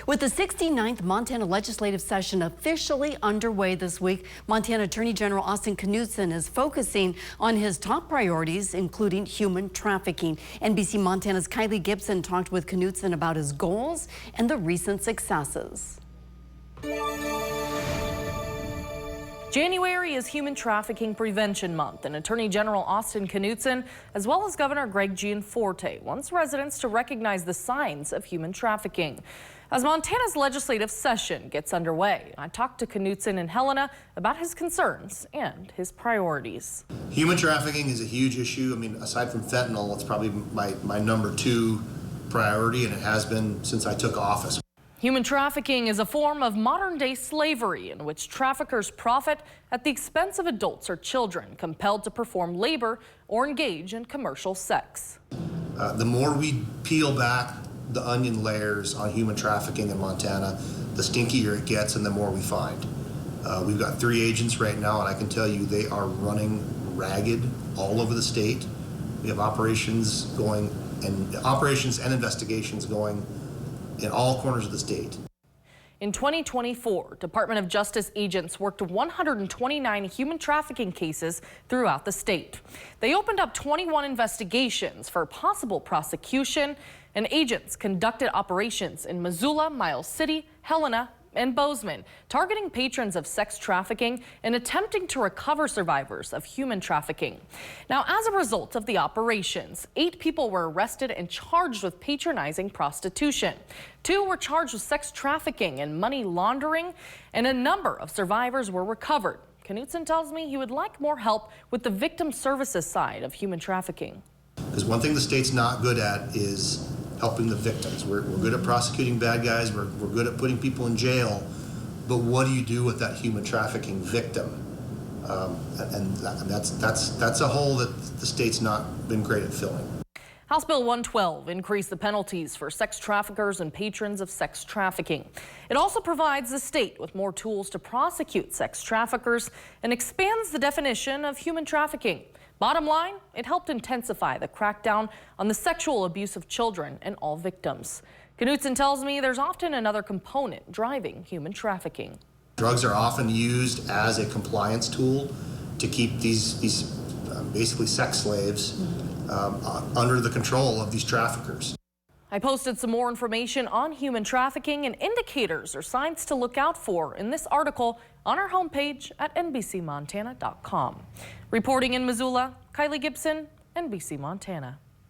With the 69th Montana legislative session officially underway this week, Montana Attorney General Knudsen is focusing on his top priorities, including human trafficking. NBC Montana's Kylie Gibson talked with Knudsen about his goals and the recent successes. January is Human Trafficking Prevention Month, and Attorney General Knudsen, as well as Governor Gianforte, wants residents to recognize the signs of human trafficking. As Montana's legislative session gets underway, I talked to Knudsen and Helena about his concerns and his priorities. Human trafficking is a huge issue. I mean, aside from fentanyl, it's probably my #2 priority, and it has been since I took office. Human trafficking is a form of modern-day slavery in which traffickers profit at the expense of adults or children compelled to perform labor or engage in commercial sex. The more we peel back the onion layers on human trafficking in Montana, the stinkier it gets and the more we find. We've got 3 agents right now, and I can tell you they are running ragged all over the state. We have operations and investigations going in all corners of the state. In 2024, Department of Justice agents worked 129 human trafficking cases throughout the state. They opened up 21 investigations for possible prosecution, and agents conducted operations in Missoula, Miles City, Helena, and Bozeman, targeting patrons of sex trafficking and attempting to recover survivors of human trafficking. Now, as a result of the operations, 8 people were arrested and charged with patronizing prostitution. 2 were charged with sex trafficking and money laundering, and a number of survivors were recovered. Knudsen tells me he would like more help with the victim services side of human trafficking. Because one thing the state's not good at is helping the victims. We're good at prosecuting bad guys, we're good at putting people in jail, but what do you do with that human trafficking victim? And that's a hole that the state's not been great at filling. House Bill 112 increased the penalties for sex traffickers and patrons of sex trafficking. It also provides the state with more tools to prosecute sex traffickers and expands the definition of human trafficking. Bottom line, it helped intensify the crackdown on the sexual abuse of children and all victims. Knudsen tells me there's often another component driving human trafficking. Drugs are often used as a compliance tool to keep these basically sex slaves under the control of these traffickers. I posted some more information on human trafficking and indicators or signs to look out for in this article on our homepage at NBCMontana.com. Reporting in Missoula, Kylie Gibson, NBC Montana.